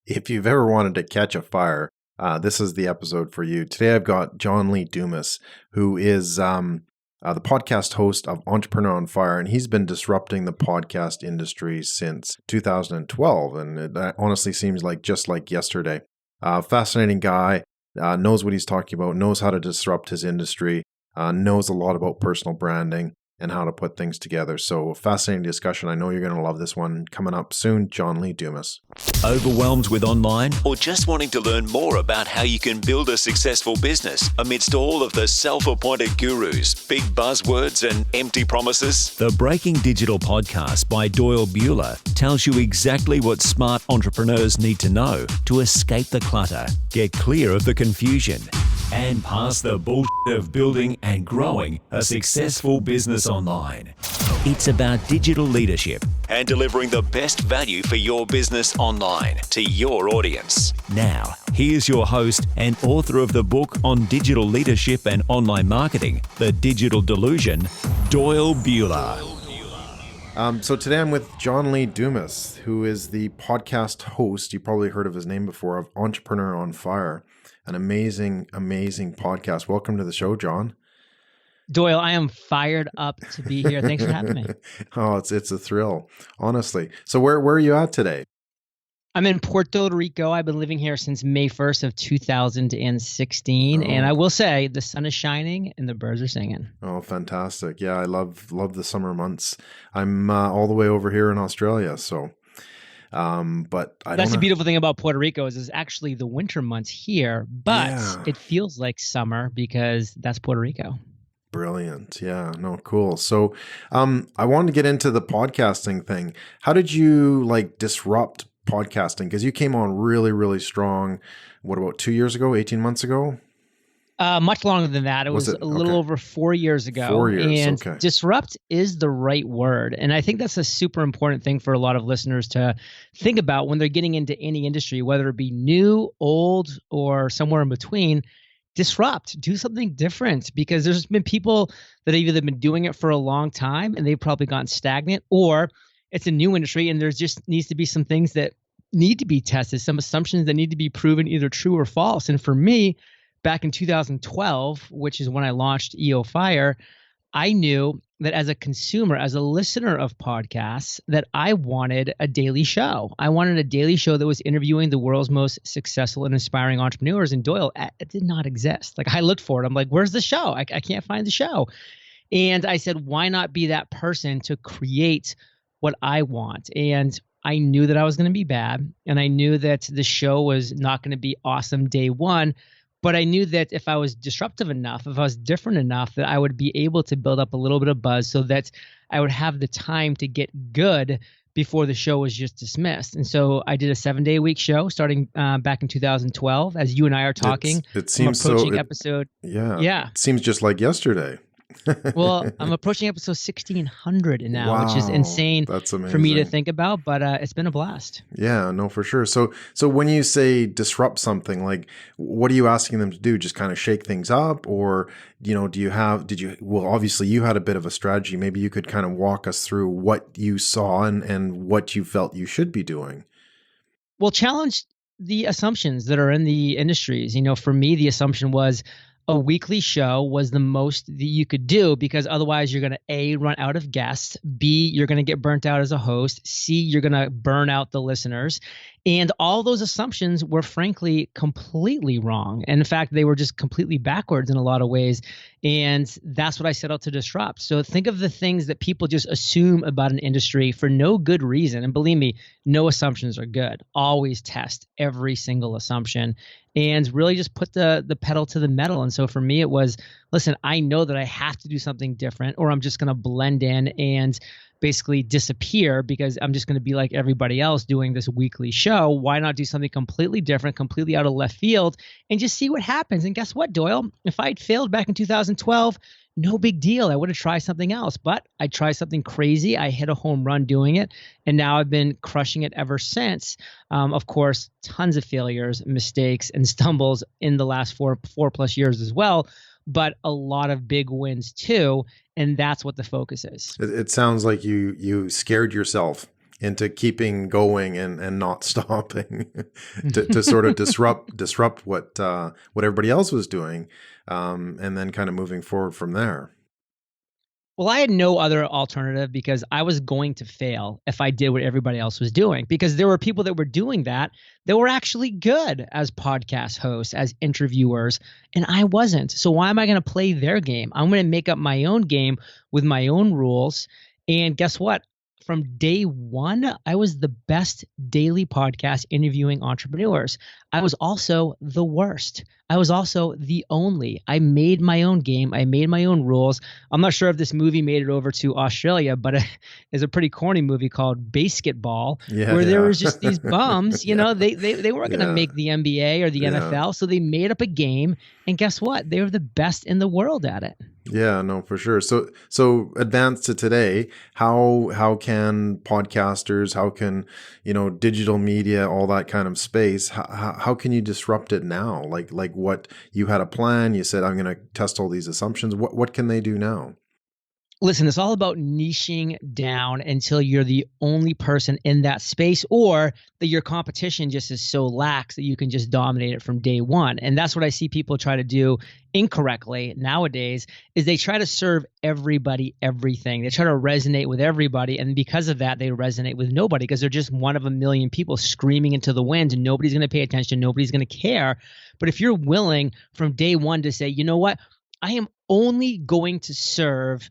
If you've ever wanted to catch a fire, this is the episode for you. Today I've got John Lee Dumas, who is the podcast host of Entrepreneur on Fire, and he's been disrupting the podcast industry since 2012, and it honestly seems like just like yesterday. Fascinating guy, knows what he's talking about, knows how to disrupt his industry, knows a lot about personal branding and how to put things together. So fascinating discussion. I know you're going to love this one. Coming up soon, John Lee Dumas. Overwhelmed with online or just wanting to learn more about how you can build a successful business amidst all of the self-appointed gurus, big buzzwords and empty promises? The Breaking Digital podcast by Doyle Bueller tells you exactly what smart entrepreneurs need to know to escape the clutter, get clear of the confusion, and pass the bullshit of building and growing a successful business online. It's about digital leadership and delivering the best value for your business online to your audience. Now, here's your host and author of the book on digital leadership and online marketing, The Digital Delusion, Doyle Bueller. So today I'm with John Lee Dumas, who is the podcast host, you probably heard of his name before, of Entrepreneur on Fire. An amazing, amazing podcast. Welcome to the show, John. Doyle, I am fired up to be here. Thanks for having me. Oh, it's a thrill, honestly. So where are you at today? I'm in Puerto Rico. I've been living here since May 1st of 2016. And I will say the sun is shining and the birds are singing. Oh, fantastic. Yeah, I love the summer months. I'm all the way over here in Australia, so... but that's the beautiful thing about Puerto Rico is actually the winter months here, but It feels like summer because that's Puerto Rico. Brilliant. Yeah, no, cool. So I wanted to get into the podcasting thing. How did you disrupt podcasting? Because you came on really, really strong, what, about 2 years ago, 18 months ago? Much longer than that. It was a little over 4 years ago. 4 years, and okay. Disrupt is the right word. And I think that's a super important thing for a lot of listeners to think about when they're getting into any industry, whether it be new, old, or somewhere in between. Disrupt, do something different, because there's been people that have either been doing it for a long time and they've probably gotten stagnant, or it's a new industry and there's just needs to be some things that need to be tested, some assumptions that need to be proven either true or false. And for me, back in 2012, which is when I launched EO Fire, I knew that as a consumer, as a listener of podcasts, that I wanted a daily show. I wanted a daily show that was interviewing the world's most successful and inspiring entrepreneurs. And Doyle, it did not exist. I looked for it. I'm like, where's the show? I can't find the show. And I said, why not be that person to create what I want? And I knew that I was going to be bad. And I knew that the show was not going to be awesome day one. But I knew that if I was disruptive enough, if I was different enough, that I would be able to build up a little bit of buzz so that I would have the time to get good before the show was just dismissed. And so I did a 7-day-a-week show starting back in 2012. As you and I are talking, it seems approaching episode. Yeah. It seems just like yesterday. Well, I'm approaching episode 1600 now, wow, which is insane for me to think about, but it's been a blast. Yeah, no, for sure. So when you say disrupt something, what are you asking them to do? Just kind of shake things up, or, well, obviously you had a bit of a strategy. Maybe you could kind of walk us through what you saw and what you felt you should be doing. Well, challenge the assumptions that are in the industries. For me, the assumption was a weekly show was the most that you could do, because otherwise you're going to A, run out of guests, B, you're going to get burnt out as a host, C, you're going to burn out the listeners. And all those assumptions were frankly completely wrong. And in fact, they were just completely backwards in a lot of ways. And that's what I set out to disrupt. So think of the things that people just assume about an industry for no good reason. And believe me, no assumptions are good. Always test every single assumption and really just put the pedal to the metal. And so for me, it was, listen, I know that I have to do something different, or I'm just going to blend in and basically disappear because I'm just going to be like everybody else doing this weekly show. Why not do something completely different, completely out of left field, and just see what happens? And guess what, Doyle? If I'd failed back in 2012, no big deal. I would have tried something else, but I tried something crazy. I hit a home run doing it, and now I've been crushing it ever since. Of course, tons of failures, mistakes, and stumbles in the last four plus years as well, but a lot of big wins too. And that's what the focus is. It sounds like you scared yourself into keeping going and not stopping to sort of disrupt what everybody else was doing, and then kind of moving forward from there. Well, I had no other alternative because I was going to fail if I did what everybody else was doing, because there were people that were doing that were actually good as podcast hosts, as interviewers, and I wasn't. So why am I going to play their game? I'm going to make up my own game with my own rules. And guess what? From day one, I was the best daily podcast interviewing entrepreneurs. I was also the worst. I was also the only. I made my own game. I made my own rules. I'm not sure if this movie made it over to Australia, but it's a pretty corny movie called Basketball, where there was just these bums. You know, they weren't going to make the NBA or the NFL, so they made up a game. And guess what? They were the best in the world at it. Yeah, no, for sure. So advance to today, how can podcasters, how can, digital media, all that kind of space, how can you disrupt it now? Like what, you had a plan, you said, I'm going to test all these assumptions. What can they do now? Listen, it's all about niching down until you're the only person in that space, or that your competition just is so lax that you can just dominate it from day one. And that's what I see people try to do incorrectly nowadays, is they try to serve everybody everything. They try to resonate with everybody. And because of that, they resonate with nobody, because they're just one of a million people screaming into the wind, and nobody's going to pay attention. Nobody's going to care. But if you're willing from day one to say, you know what, I am only going to serve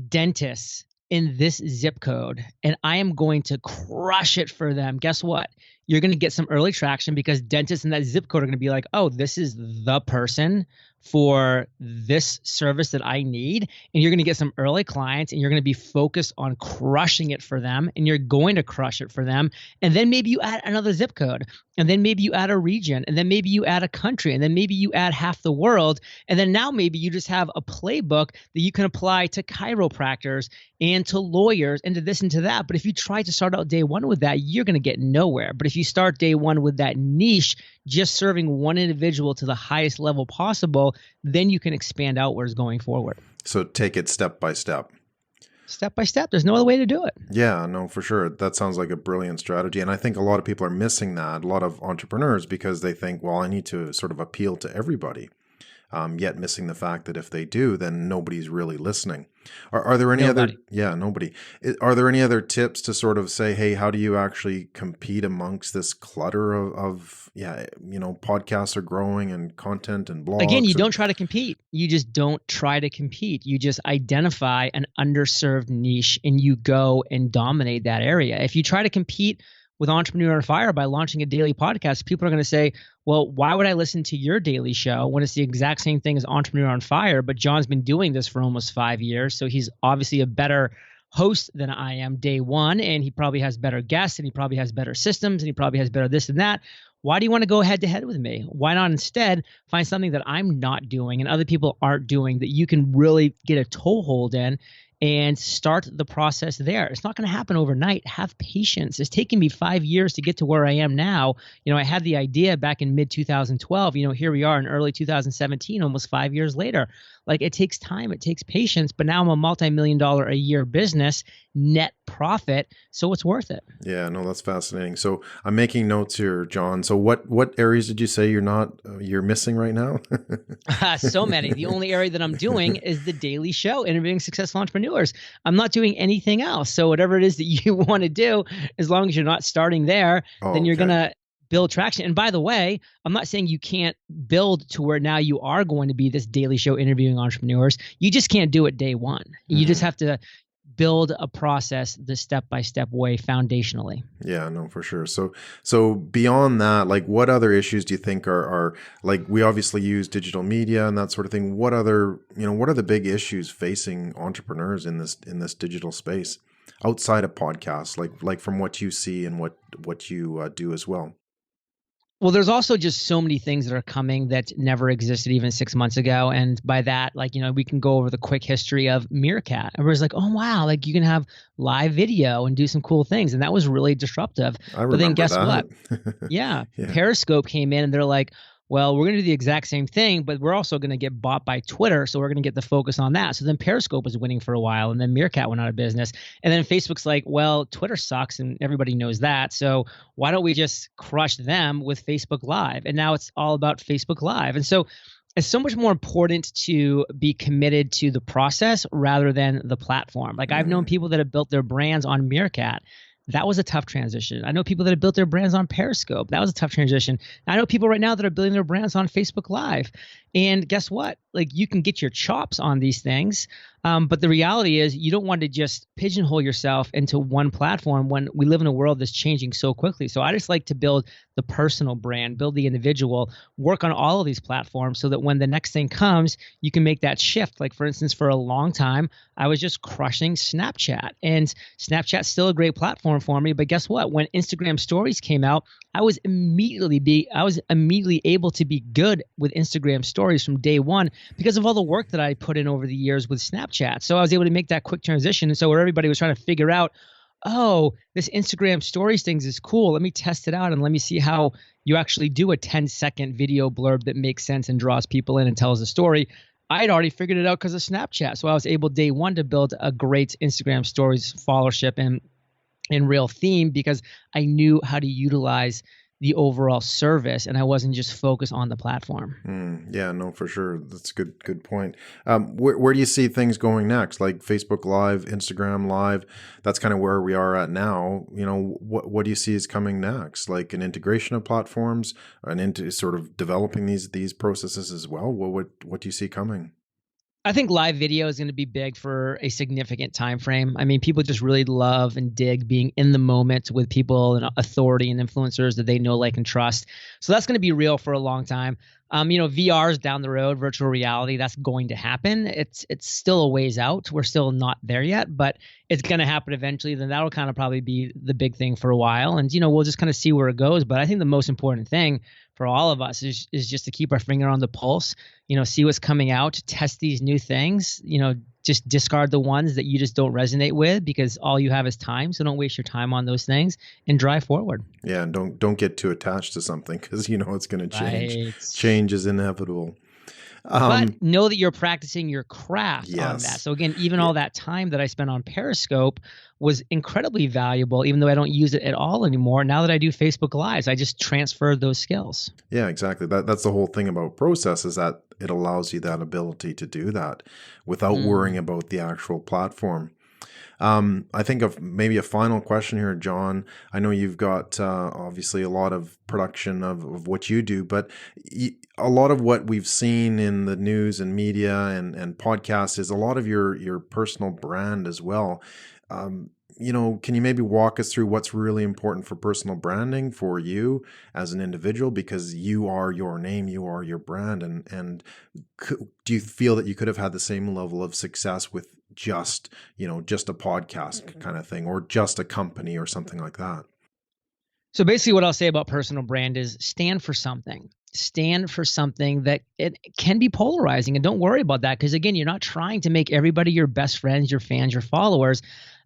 dentists in this zip code, and I am going to crush it for them. Guess what? You're going to get some early traction, because dentists in that zip code are going to be like, oh, this is the person for this service that I need. And you're going to get some early clients, and you're going to be focused on crushing it for them, and you're going to crush it for them. And then maybe you add another zip code, and then maybe you add a region, and then maybe you add a country, and then maybe you add half the world. And then now maybe you just have a playbook that you can apply to chiropractors and to lawyers and to this and to that. But if you try to start out day one with that, you're going to get nowhere. But if you start day one with that niche, just serving one individual to the highest level possible, then you can expand outwards going forward. So take it step by step. Step by step. There's no other way to do it. Yeah, no, for sure. That sounds like a brilliant strategy. And I think a lot of people are missing that, a lot of entrepreneurs, because they think, well, I need to sort of appeal to everybody. Yet missing the fact that if they do, then nobody's really listening. Are there any other? Yeah, nobody. Are there any other tips to sort of say, hey, how do you actually compete amongst this clutter of podcasts are growing and content and blogs? Again, you don't try to compete. You just don't try to compete. You just identify an underserved niche and you go and dominate that area. If you try to compete with Entrepreneur on Fire by launching a daily podcast, people are going to say, well, why would I listen to your daily show when it's the exact same thing as Entrepreneur on Fire? But John's been doing this for almost 5 years, so he's obviously a better host than I am day one, and he probably has better guests, and he probably has better systems, and he probably has better this and that. Why do you want to go head to head with me? Why not instead find something that I'm not doing and other people aren't doing that you can really get a toehold in, and start the process there? It's not going to happen overnight. Have patience. It's taken me 5 years to get to where I am now. I had the idea back in mid 2012. Here we are in early 2017, almost 5 years later. Like, it takes time, it takes patience, but now I'm a multi-million-dollar a year business, net profit, so it's worth it. Yeah, no, that's fascinating. So I'm making notes here, John. So what areas did you say you're missing right now? So many. The only area that I'm doing is the daily show, interviewing successful entrepreneurs. I'm not doing anything else. So whatever it is that you want to do, as long as you're not starting there, then you're going to build traction. And by the way, I'm not saying you can't build to where now you are going to be this daily show interviewing entrepreneurs. You just can't do it day one. You just have to build a process the step-by-step way foundationally. Yeah, no, for sure. So beyond that, like, what other issues do you think are like, we obviously use digital media and that sort of thing. What are the big issues facing entrepreneurs in this digital space outside of podcasts, like from what you see and what you do as well? Well, there's also just so many things that are coming that never existed even 6 months ago. And by that, we can go over the quick history of Meerkat. Everybody's like, oh, wow, like you can have live video and do some cool things. And that was really disruptive. But then guess what? Yeah. Periscope came in and they're like, well, we're going to do the exact same thing, but we're also going to get bought by Twitter. So we're going to get the focus on that. So then Periscope was winning for a while, and then Meerkat went out of business. And then Facebook's like, well, Twitter sucks and everybody knows that. So why don't we just crush them with Facebook Live? And now it's all about Facebook Live. And so it's so much more important to be committed to the process rather than the platform. Like I've known people that have built their brands on Meerkat. That was a tough transition. I know people that have built their brands on Periscope. That was a tough transition. I know people right now that are building their brands on Facebook Live. And guess what? Like you can get your chops on these things. But the reality is you don't want to just pigeonhole yourself into one platform when we live in a world that's changing so quickly. So I just like to build the personal brand, build the individual, work on all of these platforms so that when the next thing comes, you can make that shift. Like for instance, for a long time, I was just crushing Snapchat, and Snapchat's still a great platform for me. But guess what? When Instagram stories came out, I was immediately able to be good with Instagram stories from day one because of all the work that I put in over the years with Snapchat. So I was able to make that quick transition. And so where everybody was trying to figure out, oh, this Instagram stories things is cool. Let me test it out and let me see how you actually do a 10-second video blurb that makes sense and draws people in and tells a story. I had already figured it out because of Snapchat. So I was able day one to build a great Instagram stories followership and real theme because I knew how to utilize the overall service and I wasn't just focused on the platform. Yeah, no, for sure. That's a good point. Where do you see things going next? Like Facebook Live, Instagram Live, that's kind of where we are at now. You know, what do you see is coming next? Like an integration of platforms and into sort of developing these processes as well? What do you see coming? I think live video is going to be big for a significant time frame. I mean, people just really love and dig being in the moment with people and authority and influencers that they know, like, and trust. So that's going to be real for a long time. VR is down the road, virtual reality, that's going to happen. It's still a ways out. We're still not there yet, but it's going to happen eventually. Then that'll kind of probably be the big thing for a while. And, we'll just kind of see where it goes. But I think the most important thing for all of us is just to keep our finger on the pulse, see what's coming out, test these new things, just discard the ones that you just don't resonate with because all you have is time. So don't waste your time on those things and drive forward. Yeah. And don't get too attached to something because it's going to change. Right. Change is inevitable. But know that you're practicing your craft on Yes. that. So again, even all that time that I spent on Periscope was incredibly valuable, even though I don't use it at all anymore. Now that I do Facebook Lives, I just transferred those skills. Yeah, exactly. That's the whole thing about process is that it allows you that ability to do that without worrying about the actual platform. I think of maybe a final question here, John. I know you've got obviously a lot of production of what you do, but a lot of what we've seen in the news and media and podcasts is a lot of your personal brand as well. Can you maybe walk us through what's really important for personal branding for you as an individual? Because you are your name, you are your brand. And do you feel that you could have had the same level of success with just a podcast kind of thing or just a company or something like that? So basically what I'll say about personal brand is stand for something. Stand for something that it can be polarizing. And don't worry about that because, again, you're not trying to make everybody your best friends, your fans, your followers.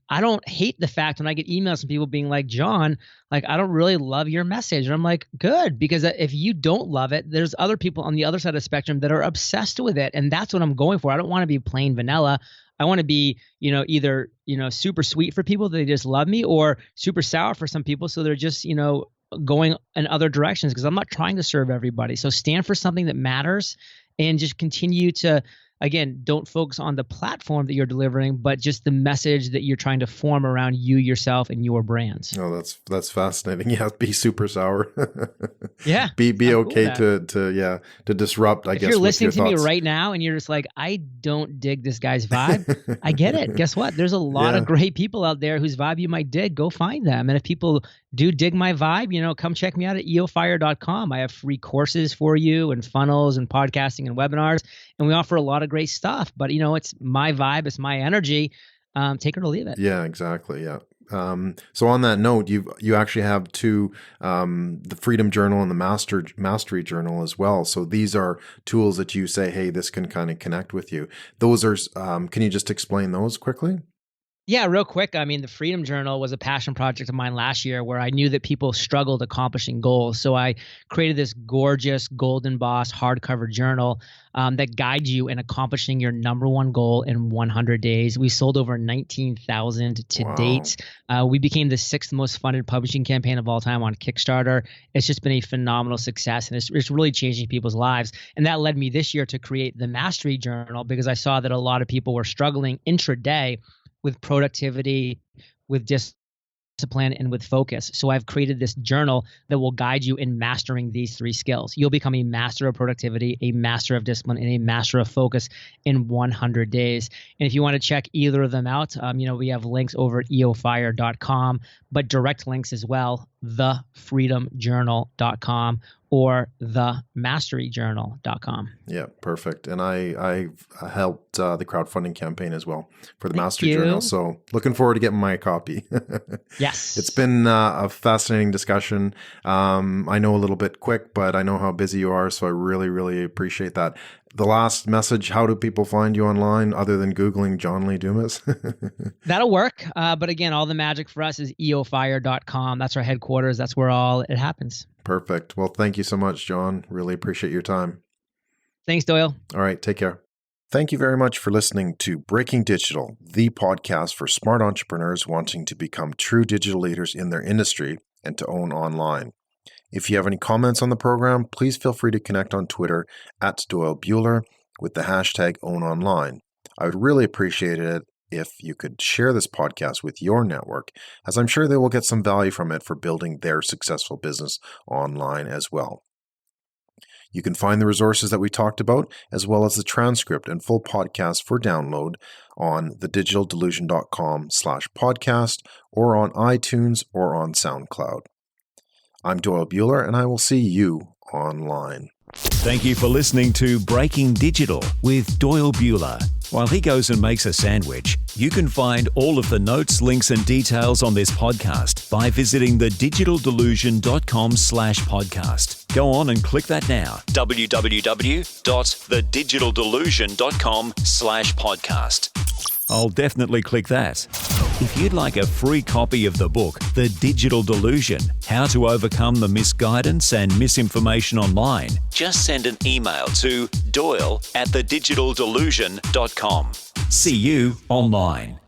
I don't hate the fact when I get emails from people being like, John, like, I don't really love your message. And I'm like, good, because if you don't love it, there's other people on the other side of the spectrum that are obsessed with it. And that's what I'm going for. I don't want to be plain vanilla. I want to be, either, super sweet for people that they just love me or super sour for some people. So they're just, going in other directions because I'm not trying to serve everybody. So stand for something that matters and just continue to, again, don't focus on the platform that you're delivering, but just the message that you're trying to form around you, yourself, and your brands. Oh, that's fascinating. Yeah, be super sour. Yeah. Be okay to disrupt, I guess. If you're listening to me thoughts. right now and you're just like, I don't dig this guy's vibe, I get it. Guess what? There's a lot of great people out there whose vibe you might dig. Go find them. And if people do dig my vibe, come check me out at eofire.com. I have free courses for you and funnels and podcasting and webinars. And we offer a lot of great stuff, but it's my vibe, it's my energy. Take it or leave it. Yeah, exactly. Yeah. So on that note, you actually have two, the Freedom Journal and the Mastery Journal as well. So these are tools that you say, hey, this can kind of connect with you. Those are, can you just explain those quickly? Yeah, real quick. I mean, the Freedom Journal was a passion project of mine last year where I knew that people struggled accomplishing goals. So I created this gorgeous golden boss hardcover journal that guides you in accomplishing your number one goal in 100 days. We sold over 19,000 to Wow. date. We became the 6th most funded publishing campaign of all time on Kickstarter. It's just been a phenomenal success, and it's really changing people's lives. And that led me this year to create the Mastery Journal because I saw that a lot of people were struggling intraday with productivity, with discipline, and with focus. So I've created this journal that will guide you in mastering these 3 skills. You'll become a master of productivity, a master of discipline, and a master of focus in 100 days. And if you want to check either of them out, we have links over at eofire.com, but direct links as well, thefreedomjournal.com or themasteryjournal.com. Yeah, perfect. And I've helped the crowdfunding campaign as well for the Thank Mastery you. Journal. So looking forward to getting my copy. Yes. It's been a fascinating discussion. I know a little bit quick, but I know how busy you are. So I really, really appreciate that. The last message, how do people find you online other than Googling John Lee Dumas? That'll work. But again, all the magic for us is eofire.com. That's our headquarters. That's where all it happens. Perfect. Well, thank you so much, John. Really appreciate your time. Thanks, Doyle. All right. Take care. Thank you very much for listening to Breaking Digital, the podcast for smart entrepreneurs wanting to become true digital leaders in their industry and to own online. If you have any comments on the program, please feel free to connect on Twitter at Doyle Bueller with the hashtag #OwnOnline. I would really appreciate it if you could share this podcast with your network, as I'm sure they will get some value from it for building their successful business online as well. You can find the resources that we talked about, as well as the transcript and full podcast for download on thedigitaldelusion.com/podcast or on iTunes or on SoundCloud. I'm Doyle Bueller, and I will see you online. Thank you for listening to Breaking Digital with Doyle Bueller. While he goes and makes a sandwich, you can find all of the notes, links, and details on this podcast by visiting thedigitaldelusion.com/podcast. Go on and click that now. www.thedigitaldelusion.com/podcast. I'll definitely click that. If you'd like a free copy of the book, The Digital Delusion, How to Overcome the Misguidance and Misinformation Online, just send an email to doyle@thedigitaldelusion.com. See you online.